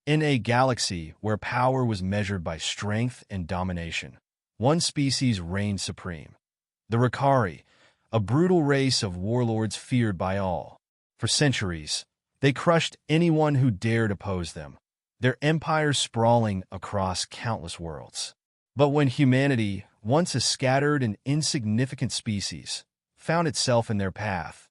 In a galaxy where power was measured by strength and domination, one species reigned supreme: the Ricari, a brutal race of warlords feared by all. For centuries, they crushed anyone who dared oppose them, their empires sprawling across countless worlds. But when humanity, once a scattered and insignificant species, found itself in their path,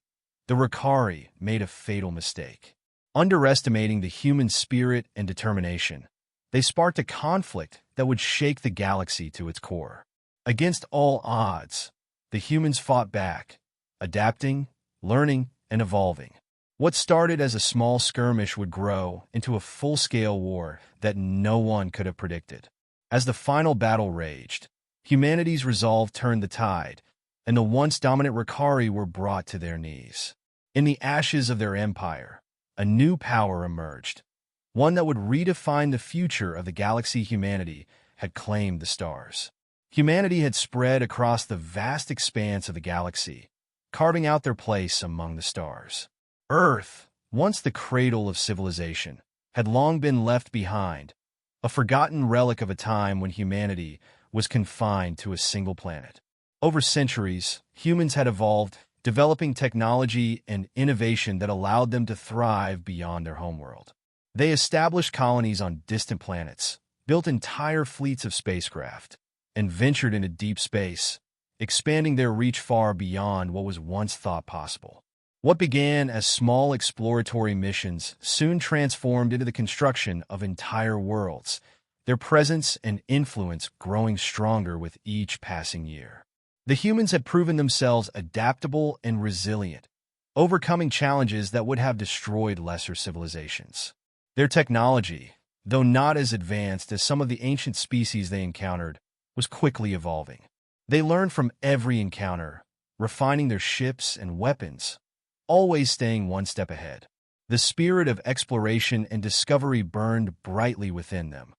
the Ricari made a fatal mistake. Underestimating the human spirit and determination, they sparked a conflict that would shake the galaxy to its core. Against all odds, the humans fought back, adapting, learning, and evolving. What started as a small skirmish would grow into a full-scale war that no one could have predicted. As the final battle raged, humanity's resolve turned the tide, and the once dominant Ricari were brought to their knees. In the ashes of their empire, a new power emerged, one that would redefine the future of the galaxy. Humanity had claimed the stars. Humanity had spread across the vast expanse of the galaxy, carving out their place among the stars. Earth, once the cradle of civilization, had long been left behind, a forgotten relic of a time when humanity was confined to a single planet. Over centuries, humans had evolved, developing technology and innovation that allowed them to thrive beyond their homeworld. They established colonies on distant planets, built entire fleets of spacecraft, and ventured into deep space, expanding their reach far beyond what was once thought possible. What began as small exploratory missions soon transformed into the construction of entire worlds, their presence and influence growing stronger with each passing year. The humans had proven themselves adaptable and resilient, overcoming challenges that would have destroyed lesser civilizations. Their technology, though not as advanced as some of the ancient species they encountered, was quickly evolving. They learned from every encounter, refining their ships and weapons, always staying one step ahead. The spirit of exploration and discovery burned brightly within them,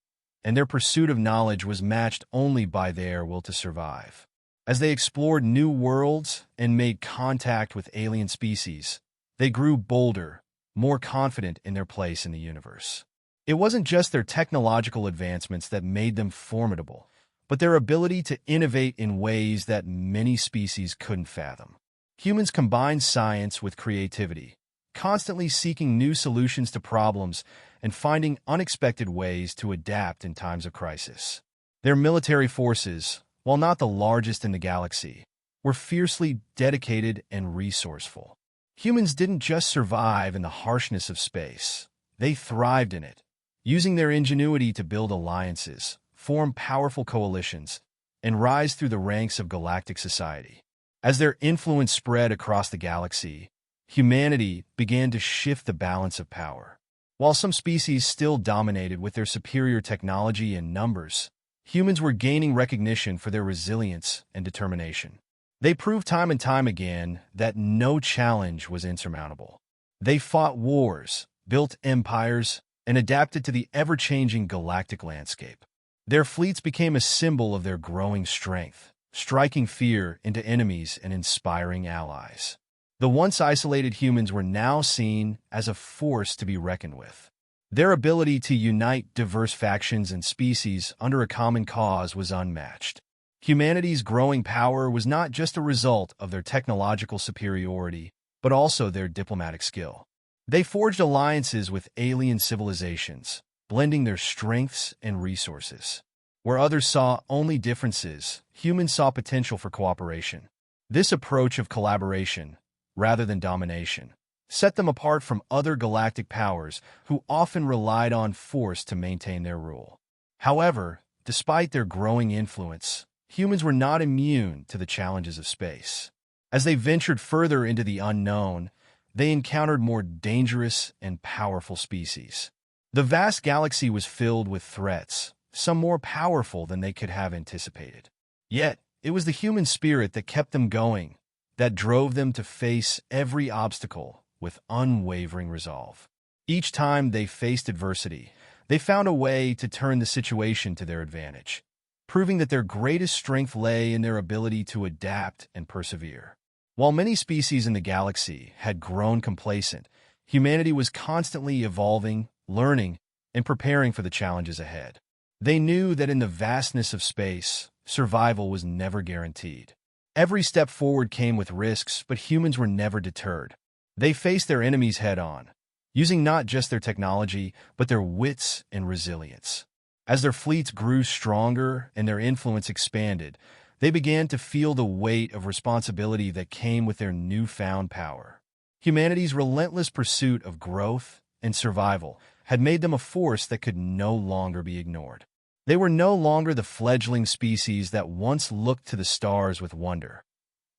and their pursuit of knowledge was matched only by their will to survive. As they explored new worlds and made contact with alien species, they grew bolder, more confident in their place in the universe. It wasn't just their technological advancements that made them formidable, but their ability to innovate in ways that many species couldn't fathom. Humans combined science with creativity, constantly seeking new solutions to problems and finding unexpected ways to adapt in times of crisis. Their military forces, while not the largest in the galaxy, were fiercely dedicated and resourceful. Humans didn't just survive in the harshness of space, they thrived in it, using their ingenuity to build alliances, form powerful coalitions, and rise through the ranks of galactic society. As their influence spread across the galaxy, humanity began to shift the balance of power. While some species still dominated with their superior technology and numbers, humans were gaining recognition for their resilience and determination. They proved time and time again that no challenge was insurmountable. They fought wars, built empires, and adapted to the ever-changing galactic landscape. Their fleets became a symbol of their growing strength, striking fear into enemies and inspiring allies. The once isolated humans were now seen as a force to be reckoned with. Their ability to unite diverse factions and species under a common cause was unmatched. Humanity's growing power was not just a result of their technological superiority, but also their diplomatic skill. They forged alliances with alien civilizations, blending their strengths and resources. Where others saw only differences, humans saw potential for cooperation. This approach of collaboration, rather than domination, set them apart from other galactic powers who often relied on force to maintain their rule. However, despite their growing influence, humans were not immune to the challenges of space. As they ventured further into the unknown, they encountered more dangerous and powerful species. The vast galaxy was filled with threats, some more powerful than they could have anticipated. Yet, it was the human spirit that kept them going, that drove them to face every obstacle with unwavering resolve. Each time they faced adversity, they found a way to turn the situation to their advantage, proving that their greatest strength lay in their ability to adapt and persevere. While many species in the galaxy had grown complacent, humanity was constantly evolving, learning, and preparing for the challenges ahead. They knew that in the vastness of space, survival was never guaranteed. Every step forward came with risks, but humans were never deterred. They faced their enemies head-on, using not just their technology, but their wits and resilience. As their fleets grew stronger and their influence expanded, they began to feel the weight of responsibility that came with their newfound power. Humanity's relentless pursuit of growth and survival had made them a force that could no longer be ignored. They were no longer the fledgling species that once looked to the stars with wonder.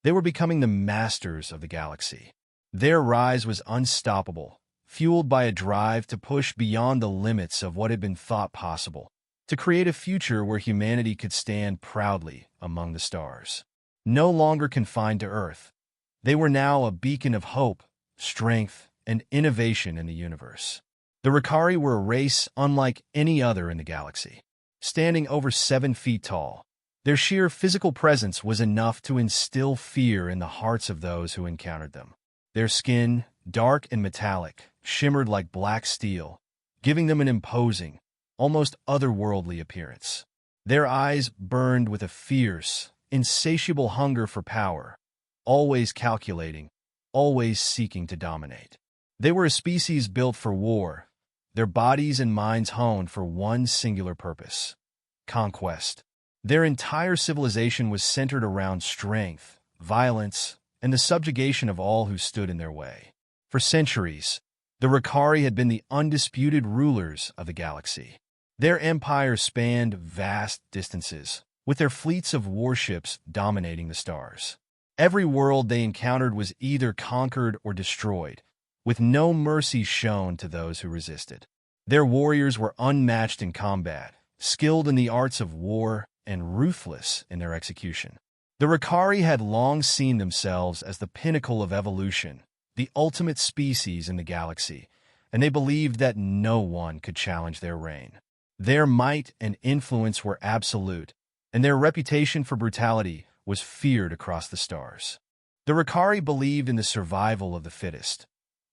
They were becoming the masters of the galaxy. Their rise was unstoppable, fueled by a drive to push beyond the limits of what had been thought possible, to create a future where humanity could stand proudly among the stars. No longer confined to Earth, they were now a beacon of hope, strength, and innovation in the universe. The Ricari were a race unlike any other in the galaxy. Standing over 7 feet tall, their sheer physical presence was enough to instill fear in the hearts of those who encountered them. Their skin, dark and metallic, shimmered like black steel, giving them an imposing, almost otherworldly appearance. Their eyes burned with a fierce, insatiable hunger for power, always calculating, always seeking to dominate. They were a species built for war, their bodies and minds honed for one singular purpose: conquest. Their entire civilization was centered around strength, violence, and the subjugation of all who stood in their way. For centuries, the Ricari had been the undisputed rulers of the galaxy. Their empire spanned vast distances, with their fleets of warships dominating the stars. Every world they encountered was either conquered or destroyed, with no mercy shown to those who resisted. Their warriors were unmatched in combat, skilled in the arts of war, and ruthless in their execution. The Ricari had long seen themselves as the pinnacle of evolution, the ultimate species in the galaxy, and they believed that no one could challenge their reign. Their might and influence were absolute, and their reputation for brutality was feared across the stars. The Ricari believed in the survival of the fittest,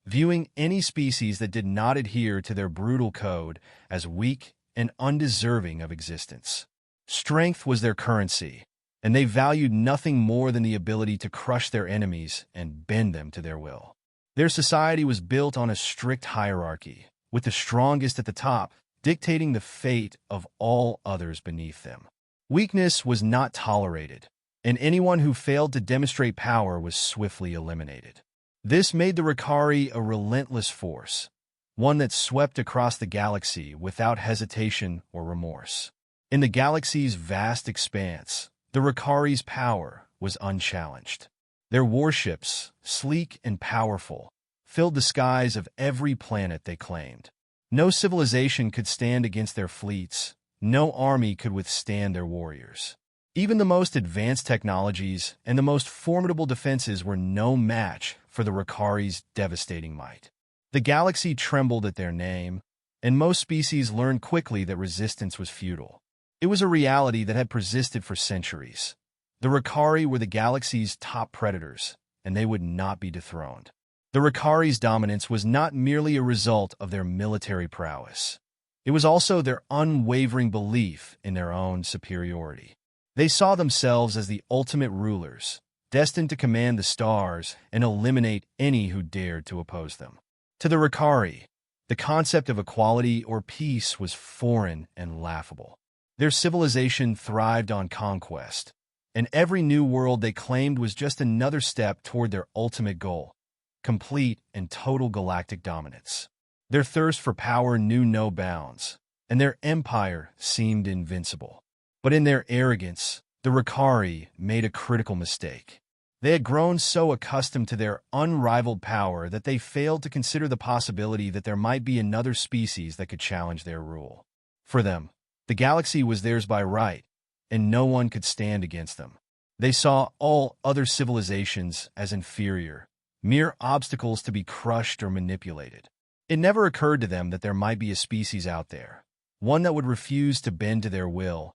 viewing any species that did not adhere to their brutal code as weak and undeserving of existence. Strength was their currency, and they valued nothing more than the ability to crush their enemies and bend them to their will. Their society was built on a strict hierarchy, with the strongest at the top dictating the fate of all others beneath them. Weakness was not tolerated, and anyone who failed to demonstrate power was swiftly eliminated. This made the Ricari a relentless force, one that swept across the galaxy without hesitation or remorse. In the galaxy's vast expanse, the Ricari's power was unchallenged. Their warships, sleek and powerful, filled the skies of every planet they claimed. No civilization could stand against their fleets, no army could withstand their warriors. Even the most advanced technologies and the most formidable defenses were no match for the Ricari's devastating might. The galaxy trembled at their name, and most species learned quickly that resistance was futile. It was a reality that had persisted for centuries. The Ricari were the galaxy's top predators, and they would not be dethroned. The Ricari's dominance was not merely a result of their military prowess. It was also their unwavering belief in their own superiority. They saw themselves as the ultimate rulers, destined to command the stars and eliminate any who dared to oppose them. To the Ricari, the concept of equality or peace was foreign and laughable. Their civilization thrived on conquest, and every new world they claimed was just another step toward their ultimate goal: complete and total galactic dominance. Their thirst for power knew no bounds, and their empire seemed invincible. But in their arrogance, the Ricari made a critical mistake. They had grown so accustomed to their unrivaled power that they failed to consider the possibility that there might be another species that could challenge their rule. For them, the galaxy was theirs by right, and no one could stand against them. They saw all other civilizations as inferior, mere obstacles to be crushed or manipulated. It never occurred to them that there might be a species out there, one that would refuse to bend to their will,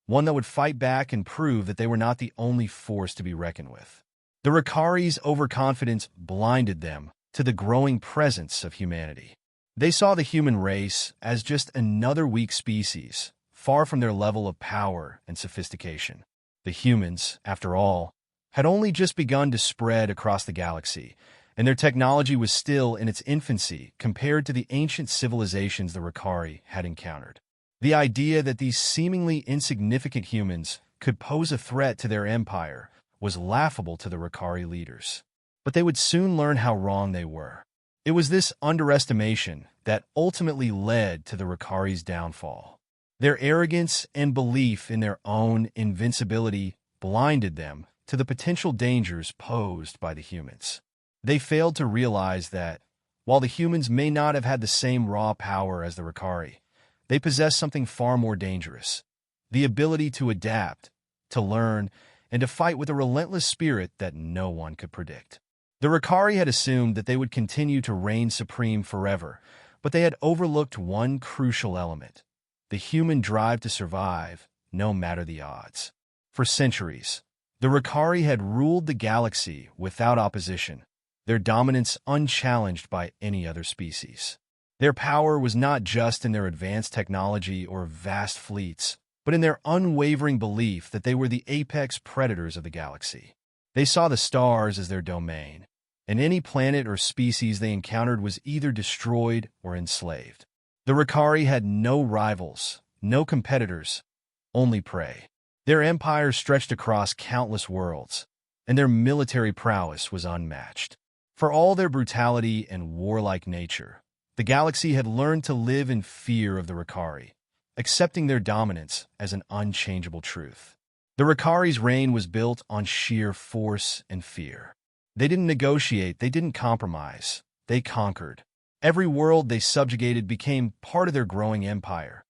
one that would fight back and prove that they were not the only force to be reckoned with. The Ricari's overconfidence blinded them to the growing presence of humanity. They saw the human race as just another weak species, far from their level of power and sophistication. The humans, after all, had only just begun to spread across the galaxy, and their technology was still in its infancy compared to the ancient civilizations the Ricari had encountered. The idea that these seemingly insignificant humans could pose a threat to their empire was laughable to the Ricari leaders. But they would soon learn how wrong they were. It was this underestimation that ultimately led to the Ricari's downfall. Their arrogance and belief in their own invincibility blinded them to the potential dangers posed by the humans. They failed to realize that, while the humans may not have had the same raw power as the Ricari, they possessed something far more dangerous: the ability to adapt, to learn, and to fight with a relentless spirit that no one could predict. The Ricari had assumed that they would continue to reign supreme forever, but they had overlooked one crucial element: the human drive to survive, no matter the odds. For centuries, the Ricari had ruled the galaxy without opposition, their dominance unchallenged by any other species. Their power was not just in their advanced technology or vast fleets, but in their unwavering belief that they were the apex predators of the galaxy. They saw the stars as their domain, and any planet or species they encountered was either destroyed or enslaved. The Ricari had no rivals, no competitors, only prey. Their empire stretched across countless worlds, and their military prowess was unmatched. For all their brutality and warlike nature, the galaxy had learned to live in fear of the Ricari, accepting their dominance as an unchangeable truth. The Ricari's reign was built on sheer force and fear. They didn't negotiate, they didn't compromise, they conquered. Every world they subjugated became part of their growing empire,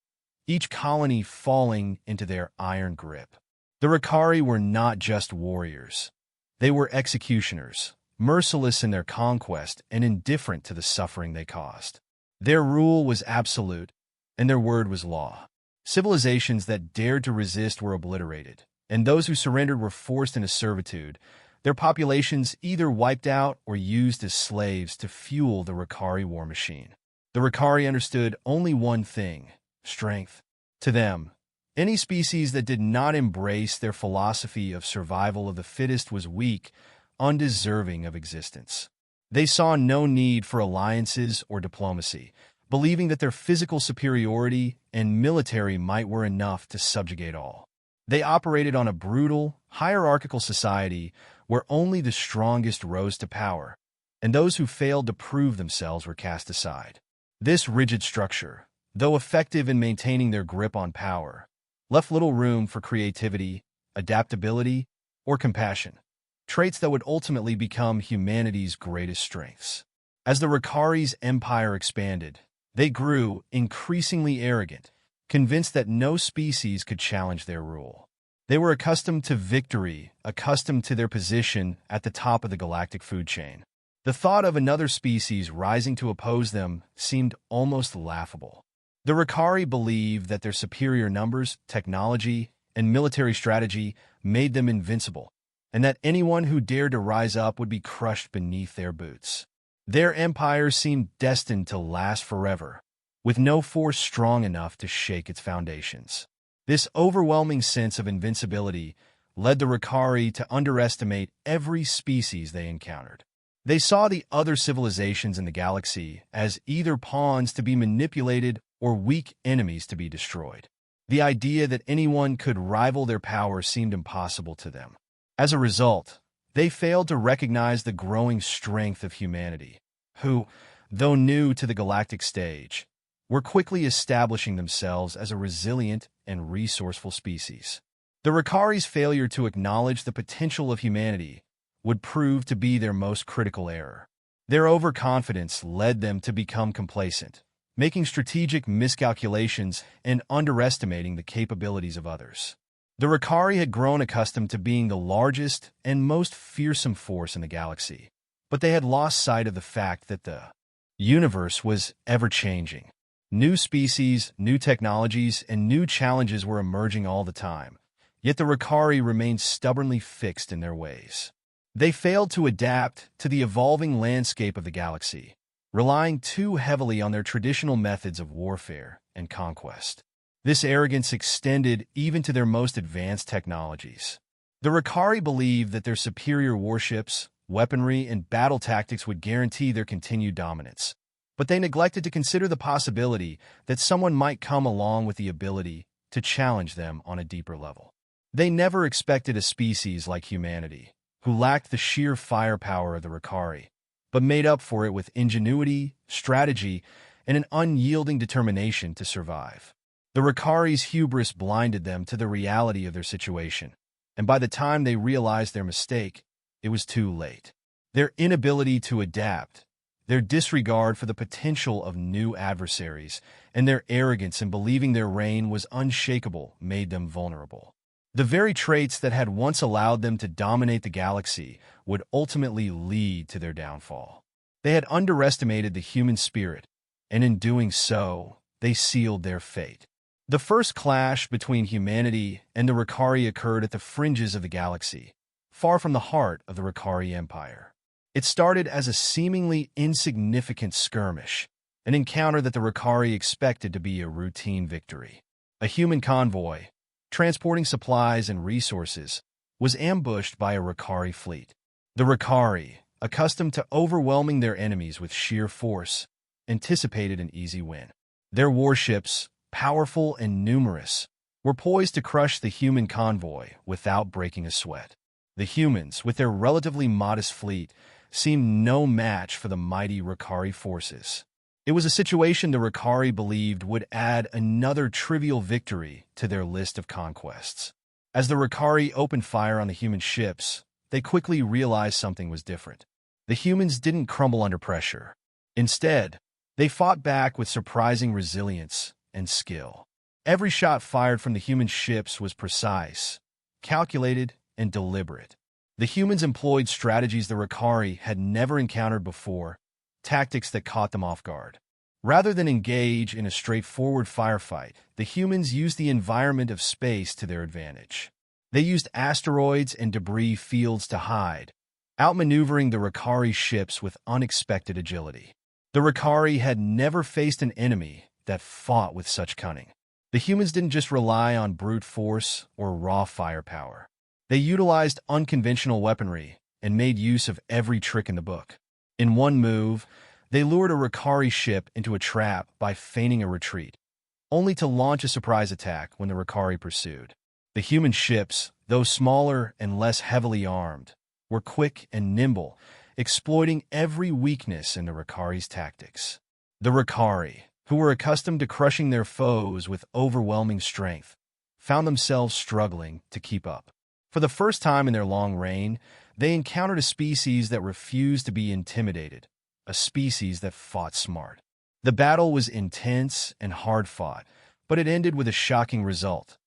each colony falling into their iron grip. The Ricari were not just warriors. They were executioners, merciless in their conquest and indifferent to the suffering they caused. Their rule was absolute, and their word was law. Civilizations that dared to resist were obliterated, and those who surrendered were forced into servitude, their populations either wiped out or used as slaves to fuel the Ricari war machine. The Ricari understood only one thing: strength. To them, any species that did not embrace their philosophy of survival of the fittest was weak, undeserving of existence. They saw no need for alliances or diplomacy, believing that their physical superiority and military might were enough to subjugate all. They operated on a brutal, hierarchical society where only the strongest rose to power, and those who failed to prove themselves were cast aside. This rigid structure, though effective in maintaining their grip on power, left little room for creativity, adaptability, or compassion, traits that would ultimately become humanity's greatest strengths. As the Ricari's empire expanded, they grew increasingly arrogant, convinced that no species could challenge their rule. They were accustomed to victory, accustomed to their position at the top of the galactic food chain. The thought of another species rising to oppose them seemed almost laughable. The Ricari believed that their superior numbers, technology, and military strategy made them invincible, and that anyone who dared to rise up would be crushed beneath their boots. Their empire seemed destined to last forever, with no force strong enough to shake its foundations. This overwhelming sense of invincibility led the Ricari to underestimate every species they encountered. They saw the other civilizations in the galaxy as either pawns to be manipulated or weak enemies to be destroyed. The idea that anyone could rival their power seemed impossible to them. As a result, they failed to recognize the growing strength of humanity, who, though new to the galactic stage, were quickly establishing themselves as a resilient and resourceful species. The Ricari's failure to acknowledge the potential of humanity would prove to be their most critical error. Their overconfidence led them to become complacent, making strategic miscalculations and underestimating the capabilities of others. The Ricari had grown accustomed to being the largest and most fearsome force in the galaxy, but they had lost sight of the fact that the universe was ever-changing. New species, new technologies, and new challenges were emerging all the time, yet the Ricari remained stubbornly fixed in their ways. They failed to adapt to the evolving landscape of the galaxy, relying too heavily on their traditional methods of warfare and conquest. This arrogance extended even to their most advanced technologies. The Ricari believed that their superior warships, weaponry, and battle tactics would guarantee their continued dominance. But they neglected to consider the possibility that someone might come along with the ability to challenge them on a deeper level. They never expected a species like humanity, who lacked the sheer firepower of the Ricari, but made up for it with ingenuity, strategy, and an unyielding determination to survive. The Ricari's hubris blinded them to the reality of their situation, and by the time they realized their mistake, it was too late. Their inability to adapt, their disregard for the potential of new adversaries, and their arrogance in believing their reign was unshakable made them vulnerable. The very traits that had once allowed them to dominate the galaxy would ultimately lead to their downfall. They had underestimated the human spirit, and in doing so, they sealed their fate. The first clash between humanity and the Ricari occurred at the fringes of the galaxy, far from the heart of the Ricari Empire. It started as a seemingly insignificant skirmish, an encounter that the Ricari expected to be a routine victory. A human convoy, transporting supplies and resources, was ambushed by a Ricari fleet. The Ricari, accustomed to overwhelming their enemies with sheer force, anticipated an easy win. Their warships, powerful and numerous, were poised to crush the human convoy without breaking a sweat. The humans, with their relatively modest fleet, seemed no match for the mighty Ricari forces. It was a situation the Ricari believed would add another trivial victory to their list of conquests. As the Ricari opened fire on the human ships, they quickly realized something was different. The humans didn't crumble under pressure. Instead, they fought back with surprising resilience and skill. Every shot fired from the human ships was precise, calculated, and deliberate. The humans employed strategies the Ricari had never encountered before, tactics that caught them off guard. Rather than engage in a straightforward firefight, the humans used the environment of space to their advantage. They used asteroids and debris fields to hide, outmaneuvering the Ricari ships with unexpected agility. The Ricari had never faced an enemy that fought with such cunning. The humans didn't just rely on brute force or raw firepower. They utilized unconventional weaponry and made use of every trick in the book. In one move, they lured a Ricari ship into a trap by feigning a retreat, only to launch a surprise attack when the Ricari pursued. The human ships, though smaller and less heavily armed, were quick and nimble, exploiting every weakness in the Ricari's tactics. The Ricari, who were accustomed to crushing their foes with overwhelming strength, found themselves struggling to keep up. For the first time in their long reign, they encountered a species that refused to be intimidated, a species that fought smart. The battle was intense and hard-fought, but it ended with a shocking result.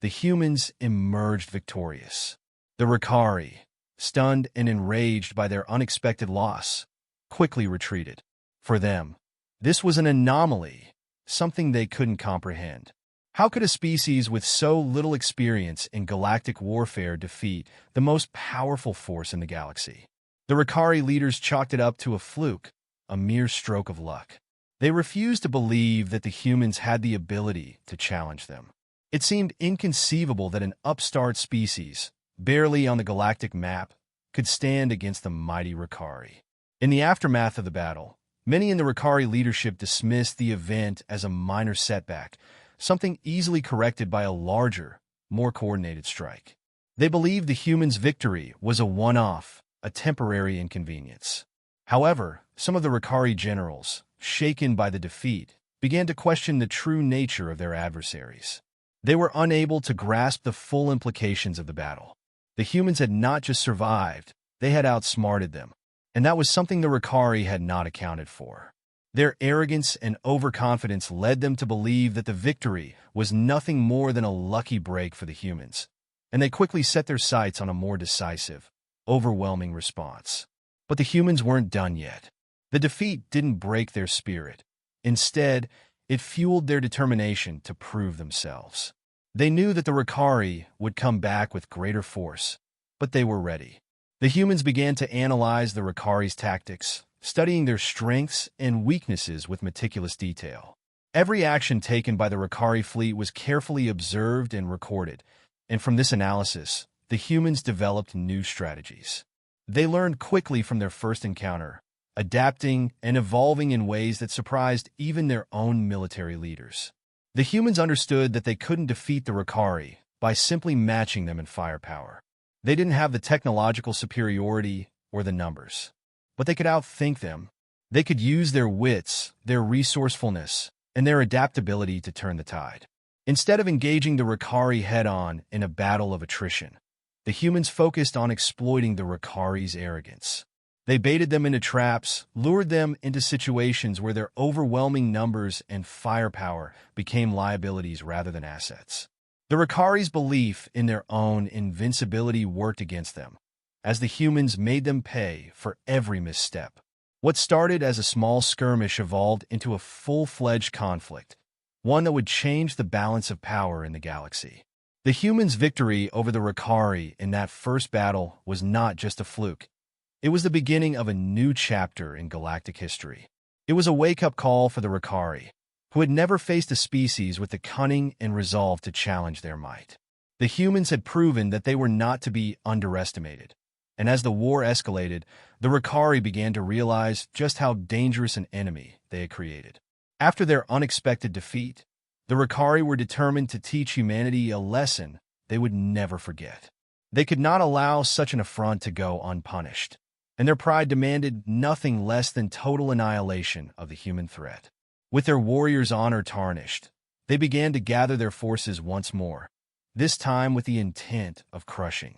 The humans emerged victorious. The Ricari, stunned and enraged by their unexpected loss, quickly retreated. For them, this was an anomaly, something they couldn't comprehend. How could a species with so little experience in galactic warfare defeat the most powerful force in the galaxy? The Ricari leaders chalked it up to a fluke, a mere stroke of luck. They refused to believe that the humans had the ability to challenge them. It seemed inconceivable that an upstart species, barely on the galactic map, could stand against the mighty Ricari. In the aftermath of the battle, many in the Ricari leadership dismissed the event as a minor setback, something easily corrected by a larger, more coordinated strike. They believed the humans' victory was a one-off, a temporary inconvenience. However, some of the Ricari generals, shaken by the defeat, began to question the true nature of their adversaries. They were unable to grasp the full implications of the battle. The humans had not just survived, they had outsmarted them, and that was something the Ricari had not accounted for. Their arrogance and overconfidence led them to believe that the victory was nothing more than a lucky break for the humans, and they quickly set their sights on a more decisive, overwhelming response. But the humans weren't done yet. The defeat didn't break their spirit. Instead, it fueled their determination to prove themselves. They knew that the Ricari would come back with greater force, but they were ready. The humans began to analyze the Ricari's tactics, studying their strengths and weaknesses with meticulous detail. Every action taken by the Ricari fleet was carefully observed and recorded, and from this analysis, the humans developed new strategies. They learned quickly from their first encounter, adapting and evolving in ways that surprised even their own military leaders. The humans understood that they couldn't defeat the Ricari by simply matching them in firepower. They didn't have the technological superiority or the numbers, but they could outthink them. They could use their wits, their resourcefulness, and their adaptability to turn the tide. Instead of engaging the Ricari head-on in a battle of attrition, the humans focused on exploiting the Ricari's arrogance. They baited them into traps, lured them into situations where their overwhelming numbers and firepower became liabilities rather than assets. The Ricari's belief in their own invincibility worked against them, as the humans made them pay for every misstep. What started as a small skirmish evolved into a full-fledged conflict, one that would change the balance of power in the galaxy. The humans' victory over the Ricari in that first battle was not just a fluke. It was the beginning of a new chapter in galactic history. It was a wake-up call for the Ricari, who had never faced a species with the cunning and resolve to challenge their might. The humans had proven that they were not to be underestimated, and as the war escalated, the Ricari began to realize just how dangerous an enemy they had created. After their unexpected defeat, the Ricari were determined to teach humanity a lesson they would never forget. They could not allow such an affront to go unpunished, and their pride demanded nothing less than total annihilation of the human threat. With their warriors' honor tarnished, they began to gather their forces once more, this time with the intent of crushing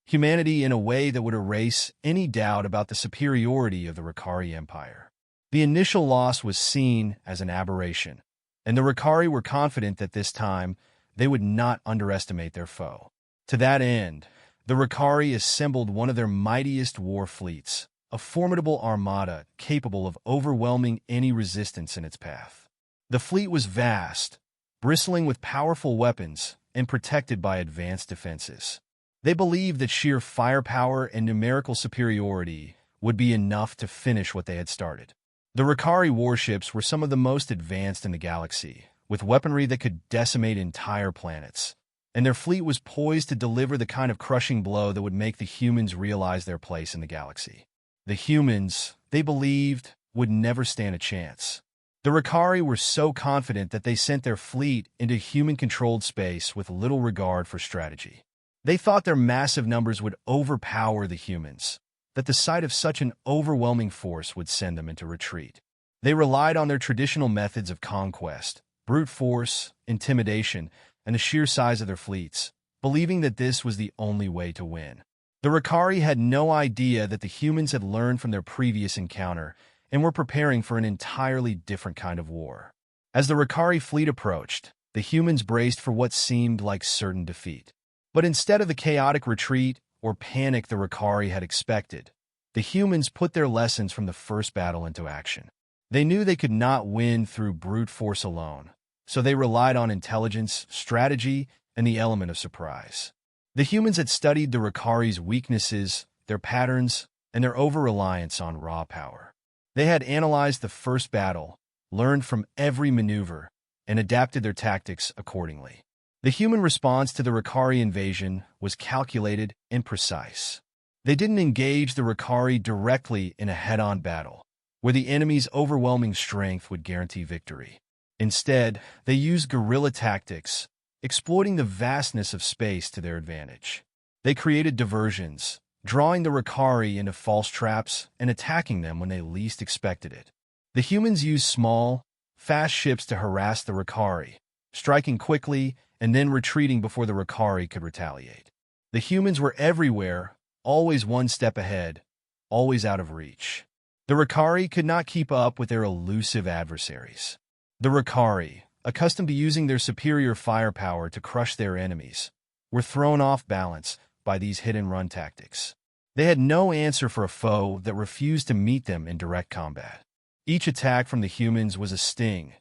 humanity in a way that would erase any doubt about the superiority of the Ricari Empire. The initial loss was seen as an aberration, and the Ricari were confident that this time they would not underestimate their foe. To that end, the Ricari assembled one of their mightiest war fleets, a formidable armada capable of overwhelming any resistance in its path. The fleet was vast, bristling with powerful weapons and protected by advanced defenses. They believed that sheer firepower and numerical superiority would be enough to finish what they had started. The Ricari warships were some of the most advanced in the galaxy, with weaponry that could decimate entire planets, and their fleet was poised to deliver the kind of crushing blow that would make the humans realize their place in the galaxy. The humans, they believed, would never stand a chance. The Ricari were so confident that they sent their fleet into human-controlled space with little regard for strategy. They thought their massive numbers would overpower the humans, that the sight of such an overwhelming force would send them into retreat. They relied on their traditional methods of conquest, brute force, intimidation, and the sheer size of their fleets, believing that this was the only way to win. The Ricari had no idea that the humans had learned from their previous encounter and were preparing for an entirely different kind of war. As the Ricari fleet approached, the humans braced for what seemed like certain defeat. But instead of the chaotic retreat or panic the Ricari had expected, the humans put their lessons from the first battle into action. They knew they could not win through brute force alone, so they relied on intelligence, strategy, and the element of surprise. The humans had studied the Ricari's weaknesses, their patterns, and their over-reliance on raw power. They had analyzed the first battle, learned from every maneuver, and adapted their tactics accordingly. The human response to the Ricari invasion was calculated and precise. They didn't engage the Ricari directly in a head-on battle, where the enemy's overwhelming strength would guarantee victory. Instead, they used guerrilla tactics, exploiting the vastness of space to their advantage. They created diversions, drawing the Ricari into false traps and attacking them when they least expected it. The humans used small, fast ships to harass the Ricari, striking quickly and then retreating before the Ricari could retaliate. The humans were everywhere, always one step ahead, always out of reach. The Ricari could not keep up with their elusive adversaries. The Ricari, accustomed to using their superior firepower to crush their enemies, were thrown off balance by these hit-and-run tactics. They had no answer for a foe that refused to meet them in direct combat. Each attack from the humans was a sting,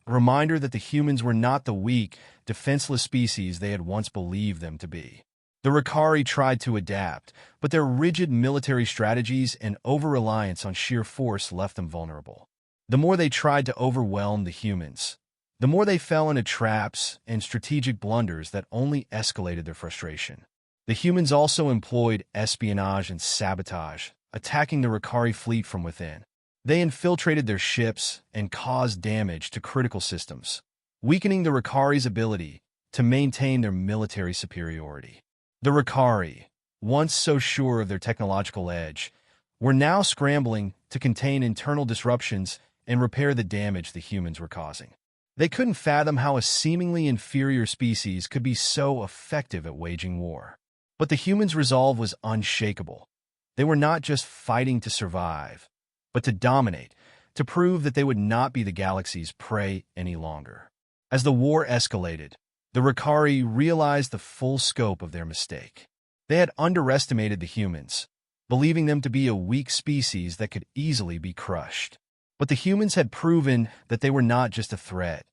a reminder that the humans were not the weak, defenseless species they had once believed them to be. The Ricari tried to adapt, but their rigid military strategies and over-reliance on sheer force left them vulnerable. The more they tried to overwhelm the humans, the more they fell into traps and strategic blunders that only escalated their frustration. The humans also employed espionage and sabotage, attacking the Ricari fleet from within. They infiltrated their ships and caused damage to critical systems, weakening the Ricari's ability to maintain their military superiority. The Ricari, once so sure of their technological edge, were now scrambling to contain internal disruptions and repair the damage the humans were causing. They couldn't fathom how a seemingly inferior species could be so effective at waging war. But the humans' resolve was unshakable. They were not just fighting to survive, but to dominate, to prove that they would not be the galaxy's prey any longer. As the war escalated, the Ricari realized the full scope of their mistake. They had underestimated the humans, believing them to be a weak species that could easily be crushed. But the humans had proven that they were not just a threat.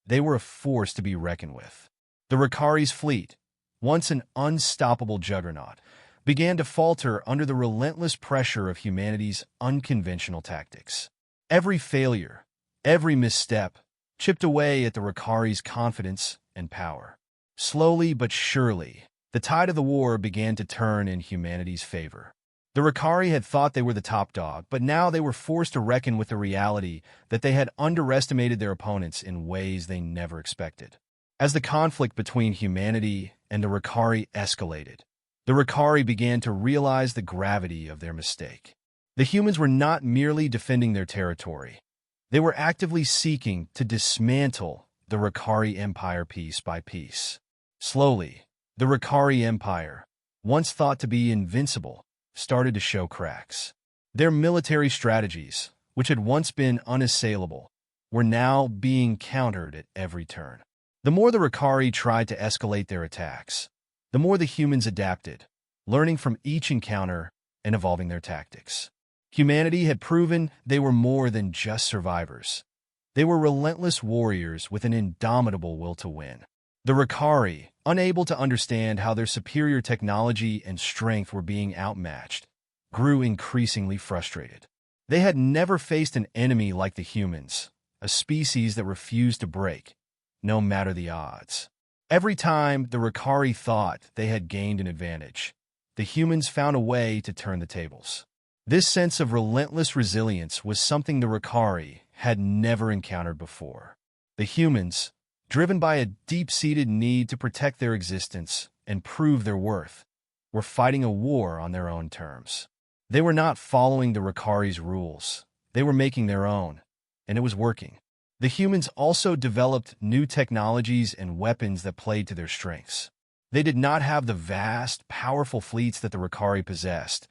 They were a force to be reckoned with. The Ricari's fleet, once an unstoppable juggernaut, began to falter under the relentless pressure of humanity's unconventional tactics. Every failure, every misstep, chipped away at the Ricari's confidence and power. Slowly but surely, the tide of the war began to turn in humanity's favor. The Ricari had thought they were the top dog, but now they were forced to reckon with the reality that they had underestimated their opponents in ways they never expected. As the conflict between humanity and the Ricari escalated, the Ricari began to realize the gravity of their mistake. The humans were not merely defending their territory. They were actively seeking to dismantle the Ricari Empire piece by piece. Slowly, the Ricari Empire, once thought to be invincible, started to show cracks. Their military strategies, which had once been unassailable, were now being countered at every turn. The more the Ricari tried to escalate their attacks, the more the humans adapted, learning from each encounter and evolving their tactics. Humanity had proven they were more than just survivors. They were relentless warriors with an indomitable will to win. The Ricari, unable to understand how their superior technology and strength were being outmatched, grew increasingly frustrated. They had never faced an enemy like the humans, a species that refused to break, no matter the odds. Every time the Ricari thought they had gained an advantage, the humans found a way to turn the tables. This sense of relentless resilience was something the Ricari had never encountered before. The humans, driven by a deep-seated need to protect their existence and prove their worth, were fighting a war on their own terms. They were not following the Ricari's rules. They were making their own, and it was working. The humans also developed new technologies and weapons that played to their strengths. They did not have the vast, powerful fleets that the Ricari possessed,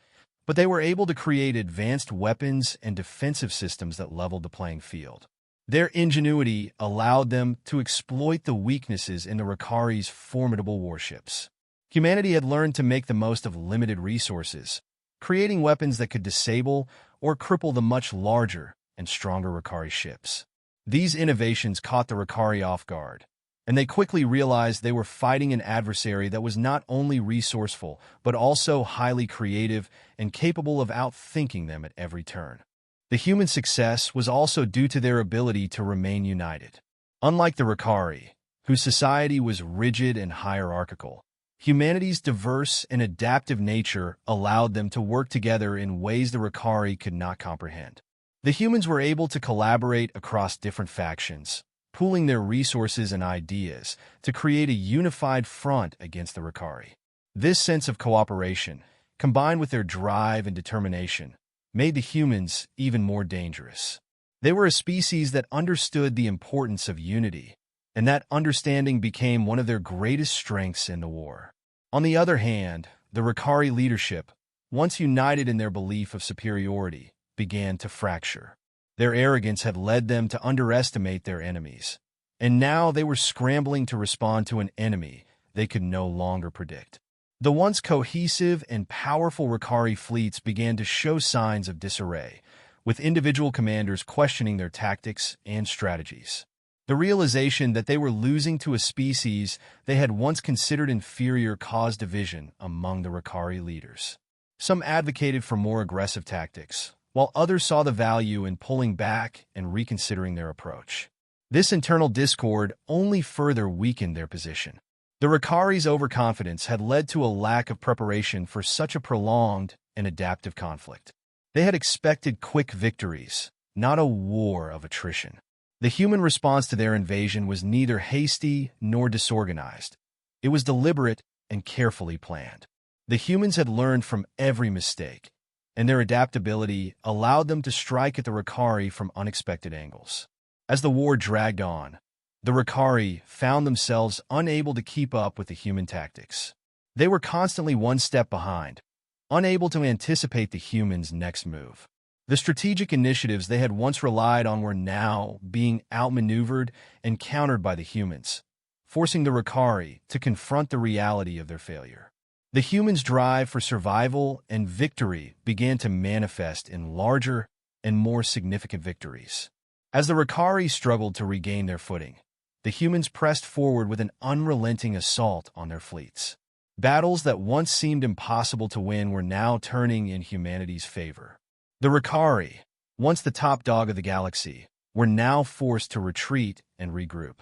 but they were able to create advanced weapons and defensive systems that leveled the playing field. Their ingenuity allowed them to exploit the weaknesses in the Ricari's formidable warships. Humanity had learned to make the most of limited resources, creating weapons that could disable or cripple the much larger and stronger Ricari ships. These innovations caught the Ricari off guard, and they quickly realized they were fighting an adversary that was not only resourceful, but also highly creative and capable of outthinking them at every turn. The human success was also due to their ability to remain united. Unlike the Ricari, whose society was rigid and hierarchical, humanity's diverse and adaptive nature allowed them to work together in ways the Ricari could not comprehend. The humans were able to collaborate across different factions, pooling their resources and ideas to create a unified front against the Ricari. This sense of cooperation, combined with their drive and determination, made the humans even more dangerous. They were a species that understood the importance of unity, and that understanding became one of their greatest strengths in the war. On the other hand, the Ricari leadership, once united in their belief of superiority, began to fracture. Their arrogance had led them to underestimate their enemies, and now they were scrambling to respond to an enemy they could no longer predict. The once cohesive and powerful Ricari fleets began to show signs of disarray, with individual commanders questioning their tactics and strategies. The realization that they were losing to a species they had once considered inferior caused division among the Ricari leaders. Some advocated for more aggressive tactics, while others saw the value in pulling back and reconsidering their approach. This internal discord only further weakened their position. The Ricari's overconfidence had led to a lack of preparation for such a prolonged and adaptive conflict. They had expected quick victories, not a war of attrition. The human response to their invasion was neither hasty nor disorganized. It was deliberate and carefully planned. The humans had learned from every mistake, and their adaptability allowed them to strike at the Ricari from unexpected angles. As the war dragged on, the Ricari found themselves unable to keep up with the human tactics. They were constantly one step behind, unable to anticipate the humans' next move. The strategic initiatives they had once relied on were now being outmaneuvered and countered by the humans, forcing the Ricari to confront the reality of their failure. The humans' drive for survival and victory began to manifest in larger and more significant victories. As the Ricari struggled to regain their footing, the humans pressed forward with an unrelenting assault on their fleets. Battles that once seemed impossible to win were now turning in humanity's favor. The Ricari, once the top dog of the galaxy, were now forced to retreat and regroup.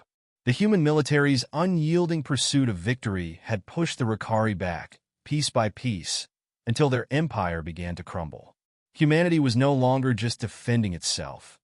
The human military's unyielding pursuit of victory had pushed the Ricari back, piece by piece, until their empire began to crumble. Humanity was no longer just defending itself.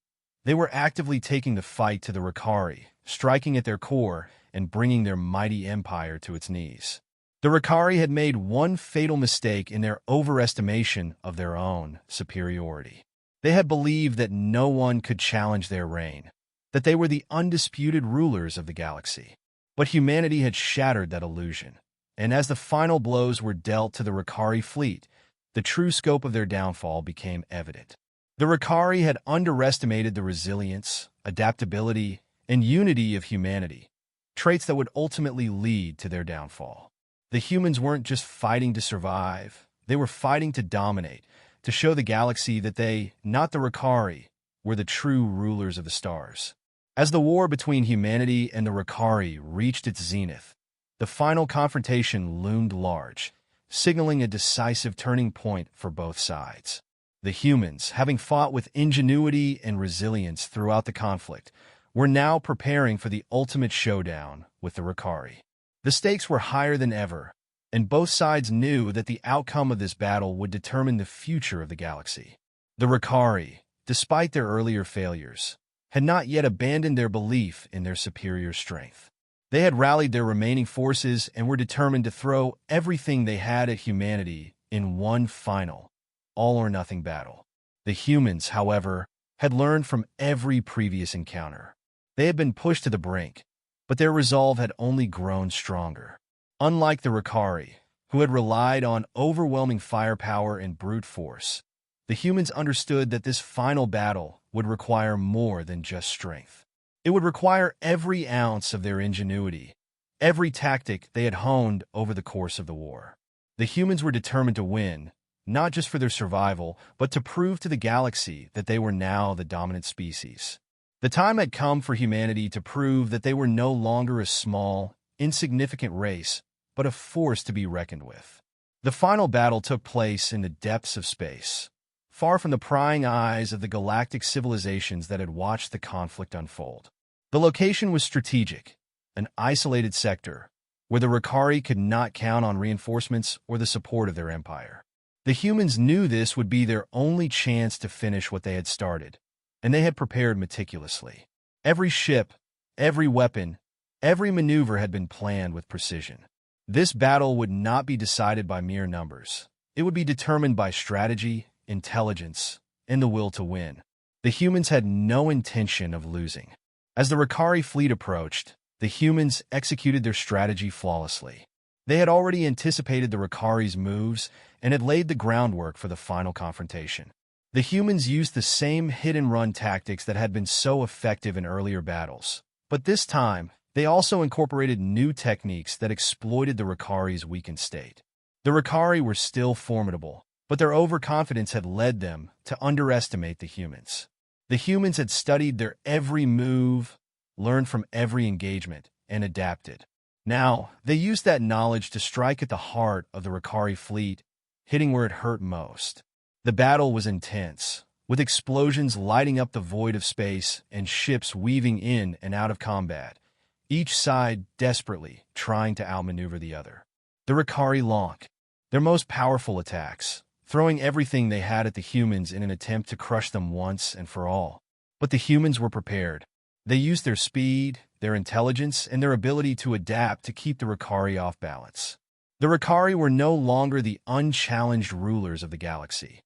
They were actively taking the fight to the Ricari, striking at their core and bringing their mighty empire to its knees. The Ricari had made one fatal mistake in their overestimation of their own superiority. They had believed that no one could challenge their reign, that they were the undisputed rulers of the galaxy. But humanity had shattered that illusion, and as the final blows were dealt to the Ricari fleet, the true scope of their downfall became evident. The Ricari had underestimated the resilience, adaptability, and unity of humanity, traits that would ultimately lead to their downfall. The humans weren't just fighting to survive, they were fighting to dominate, to show the galaxy that they, not the Ricari, were the true rulers of the stars. As the war between humanity and the Ricari reached its zenith, the final confrontation loomed large, signaling a decisive turning point for both sides. The humans, having fought with ingenuity and resilience throughout the conflict, were now preparing for the ultimate showdown with the Ricari. The stakes were higher than ever, and both sides knew that the outcome of this battle would determine the future of the galaxy. The Ricari, despite their earlier failures, had not yet abandoned their belief in their superior strength. They had rallied their remaining forces and were determined to throw everything they had at humanity in one final, all-or-nothing battle. The humans, however, had learned from every previous encounter. They had been pushed to the brink, but their resolve had only grown stronger. Unlike the Ricari, who had relied on overwhelming firepower and brute force, the humans understood that this final battle would require more than just strength. It would require every ounce of their ingenuity, every tactic they had honed over the course of the war. The humans were determined to win, not just for their survival, but to prove to the galaxy that they were now the dominant species. The time had come for humanity to prove that they were no longer a small, insignificant race, but a force to be reckoned with. The final battle took place in the depths of space, far from the prying eyes of the galactic civilizations that had watched the conflict unfold. The location was strategic, an isolated sector, where the Ricari could not count on reinforcements or the support of their empire. The humans knew this would be their only chance to finish what they had started, and they had prepared meticulously. Every ship, every weapon, every maneuver had been planned with precision. This battle would not be decided by mere numbers. It would be determined by strategy, intelligence, and the will to win. The humans had no intention of losing. As the Ricari fleet approached, the humans executed their strategy flawlessly. They had already anticipated the Ricari's moves and had laid the groundwork for the final confrontation. The humans used the same hit-and-run tactics that had been so effective in earlier battles, but this time, they also incorporated new techniques that exploited the Ricari's weakened state. The Ricari were still formidable, but their overconfidence had led them to underestimate the humans. The humans had studied their every move, learned from every engagement, and adapted. Now, they used that knowledge to strike at the heart of the Ricari fleet, hitting where it hurt most. The battle was intense, with explosions lighting up the void of space and ships weaving in and out of combat, each side desperately trying to outmaneuver the other. The Ricari launched their most powerful attacks, throwing everything they had at the humans in an attempt to crush them once and for all. But the humans were prepared. They used their speed, their intelligence, and their ability to adapt to keep the Ricari off balance. The Ricari were no longer the unchallenged rulers of the galaxy.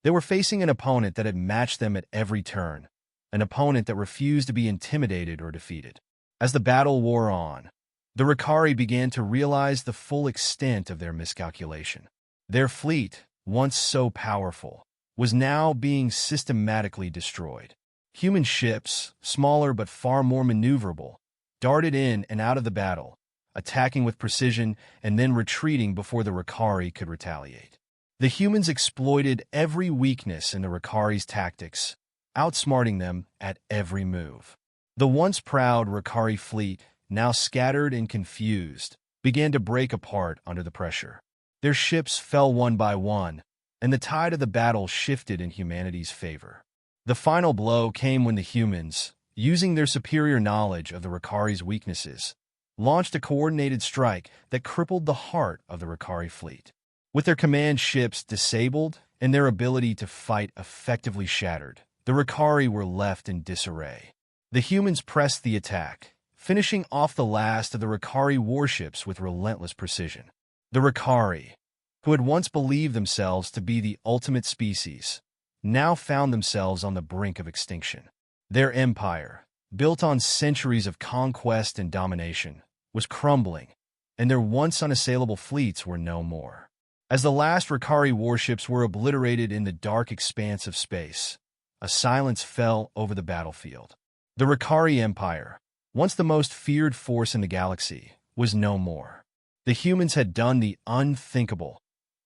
They were facing an opponent that had matched them at every turn, an opponent that refused to be intimidated or defeated. As the battle wore on, the Ricari began to realize the full extent of their miscalculation. Their fleet, once so powerful, was now being systematically destroyed. Human ships, smaller but far more maneuverable, darted in and out of the battle, attacking with precision and then retreating before the Ricari could retaliate. The humans exploited every weakness in the Ricari's tactics, outsmarting them at every move. The once proud Ricari fleet, now scattered and confused, began to break apart under the pressure. Their ships fell one by one, and the tide of the battle shifted in humanity's favor. The final blow came when the humans, using their superior knowledge of the Ricari's weaknesses, launched a coordinated strike that crippled the heart of the Ricari fleet. With their command ships disabled and their ability to fight effectively shattered, the Ricari were left in disarray. The humans pressed the attack, finishing off the last of the Ricari warships with relentless precision. The Ricari, who had once believed themselves to be the ultimate species, now found themselves on the brink of extinction. Their empire, built on centuries of conquest and domination, was crumbling, and their once unassailable fleets were no more. As the last Ricari warships were obliterated in the dark expanse of space, a silence fell over the battlefield. The Ricari Empire, once the most feared force in the galaxy, was no more. The humans had done the unthinkable.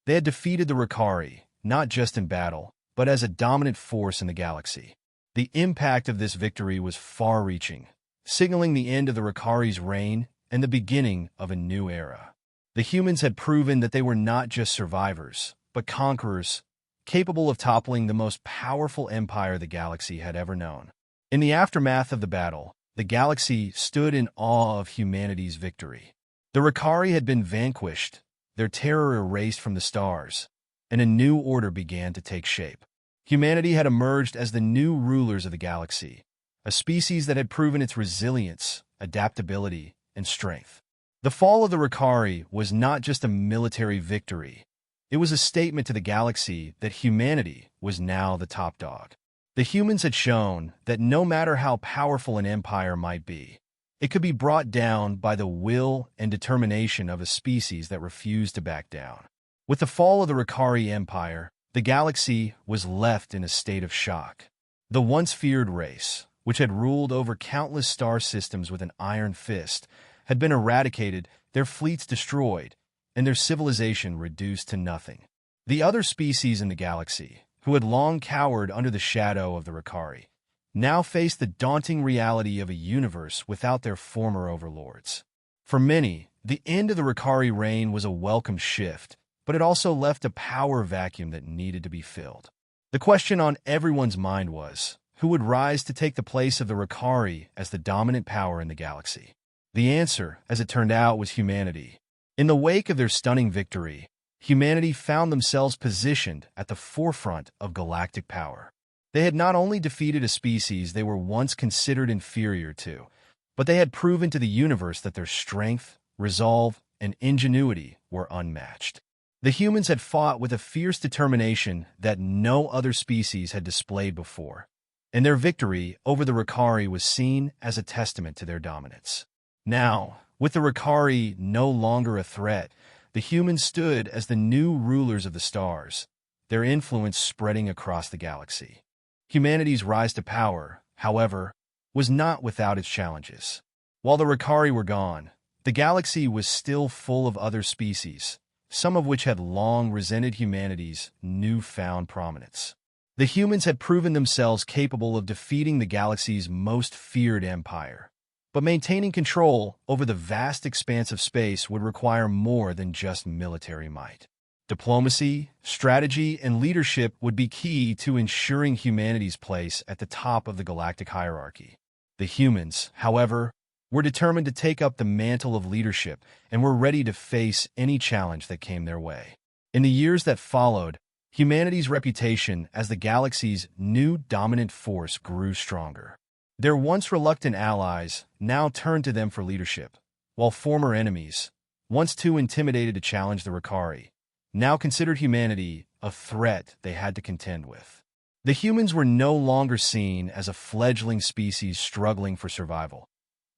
They had defeated the Ricari, not just in battle, but as a dominant force in the galaxy. The impact of this victory was far-reaching, signaling the end of the Ricari's reign and the beginning of a new era. The humans had proven that they were not just survivors, but conquerors, capable of toppling the most powerful empire the galaxy had ever known. In the aftermath of the battle, the galaxy stood in awe of humanity's victory. The Ricari had been vanquished, their terror erased from the stars, and a new order began to take shape. Humanity had emerged as the new rulers of the galaxy, a species that had proven its resilience, adaptability, and strength. The fall of the Ricari was not just a military victory. It was a statement to the galaxy that humanity was now the top dog. The humans had shown that no matter how powerful an empire might be, it could be brought down by the will and determination of a species that refused to back down. With the fall of the Ricari Empire, the galaxy was left in a state of shock. The once feared race, which had ruled over countless star systems with an iron fist, had been eradicated, their fleets destroyed, and their civilization reduced to nothing. The other species in the galaxy, who had long cowered under the shadow of the Ricari, now faced the daunting reality of a universe without their former overlords. For many, the end of the Ricari reign was a welcome shift, but it also left a power vacuum that needed to be filled. The question on everyone's mind was, who would rise to take the place of the Ricari as the dominant power in the galaxy? The answer, as it turned out, was humanity. In the wake of their stunning victory, humanity found themselves positioned at the forefront of galactic power. They had not only defeated a species they were once considered inferior to, but they had proven to the universe that their strength, resolve, and ingenuity were unmatched. The humans had fought with a fierce determination that no other species had displayed before, and their victory over the Ricari was seen as a testament to their dominance. Now, with the Ricari no longer a threat, the humans stood as the new rulers of the stars, their influence spreading across the galaxy. Humanity's rise to power, however, was not without its challenges. While the Ricari were gone, the galaxy was still full of other species, some of which had long resented humanity's newfound prominence. The humans had proven themselves capable of defeating the galaxy's most feared empire, But maintaining control over the vast expanse of space would require more than just military might. Diplomacy, strategy, and leadership would be key to ensuring humanity's place at the top of the galactic hierarchy. The humans, however, were determined to take up the mantle of leadership and were ready to face any challenge that came their way. In the years that followed, humanity's reputation as the galaxy's new dominant force grew stronger. Their once reluctant allies now turned to them for leadership, while former enemies, once too intimidated to challenge the Ricari, now considered humanity a threat they had to contend with. The humans were no longer seen as a fledgling species struggling for survival.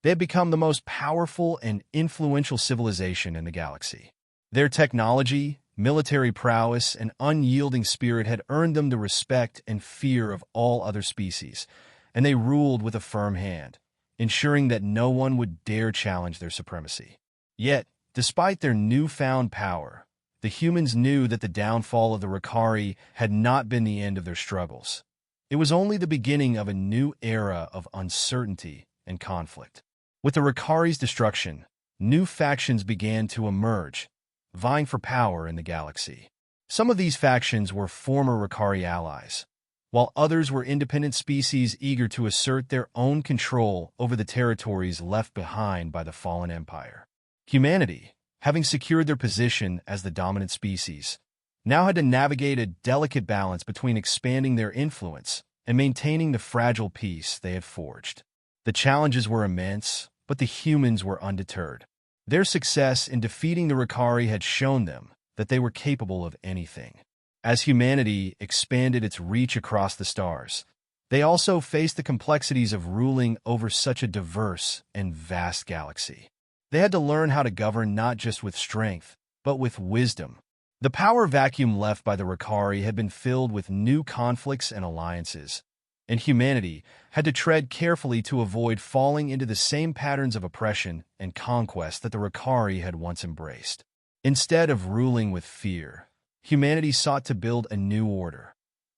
They had become the most powerful and influential civilization in the galaxy. Their technology, military prowess, and unyielding spirit had earned them the respect and fear of all other species, and they ruled with a firm hand, ensuring that no one would dare challenge their supremacy. Yet, despite their newfound power, the humans knew that the downfall of the Ricari had not been the end of their struggles. It was only the beginning of a new era of uncertainty and conflict. With the Ricari's destruction, new factions began to emerge, vying for power in the galaxy. Some of these factions were former Ricari allies, while others were independent species eager to assert their own control over the territories left behind by the fallen empire. Humanity, having secured their position as the dominant species, now had to navigate a delicate balance between expanding their influence and maintaining the fragile peace they had forged. The challenges were immense, but the humans were undeterred. Their success in defeating the Ricari had shown them that they were capable of anything. As humanity expanded its reach across the stars, they also faced the complexities of ruling over such a diverse and vast galaxy. They had to learn how to govern not just with strength, but with wisdom. The power vacuum left by the Ricari had been filled with new conflicts and alliances, and humanity had to tread carefully to avoid falling into the same patterns of oppression and conquest that the Ricari had once embraced. Instead of ruling with fear, humanity sought to build a new order,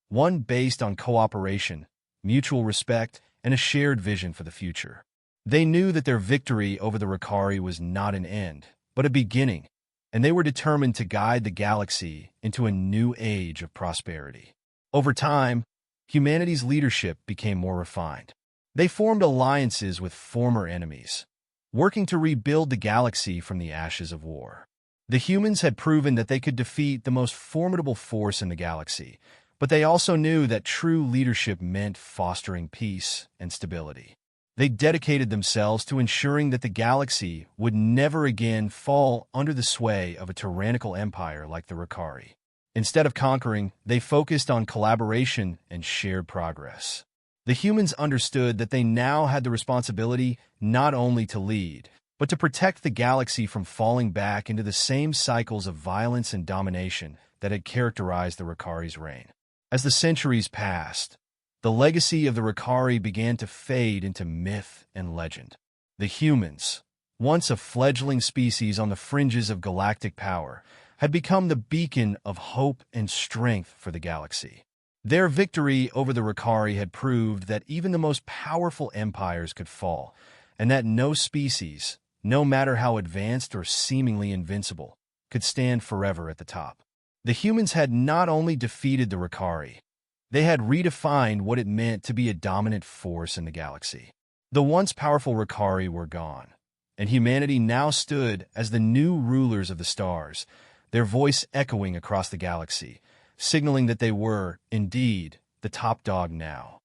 one based on cooperation, mutual respect, and a shared vision for the future. They knew that their victory over the Ricari was not an end, but a beginning, and they were determined to guide the galaxy into a new age of prosperity. Over time, humanity's leadership became more refined. They formed alliances with former enemies, working to rebuild the galaxy from the ashes of war. The humans had proven that they could defeat the most formidable force in the galaxy, but they also knew that true leadership meant fostering peace and stability. They dedicated themselves to ensuring that the galaxy would never again fall under the sway of a tyrannical empire like the Ricari. Instead of conquering, they focused on collaboration and shared progress. The humans understood that they now had the responsibility not only to lead, but to protect the galaxy from falling back into the same cycles of violence and domination that had characterized the Ricari's reign. As the centuries passed, the legacy of the Ricari began to fade into myth and legend. The humans, once a fledgling species on the fringes of galactic power, had become the beacon of hope and strength for the galaxy. Their victory over the Ricari had proved that even the most powerful empires could fall, and that no species, no matter how advanced or seemingly invincible, could stand forever at the top. The humans had not only defeated the Ricari, they had redefined what it meant to be a dominant force in the galaxy. The once powerful Ricari were gone, and humanity now stood as the new rulers of the stars, their voice echoing across the galaxy, signaling that they were, indeed, the top dog now.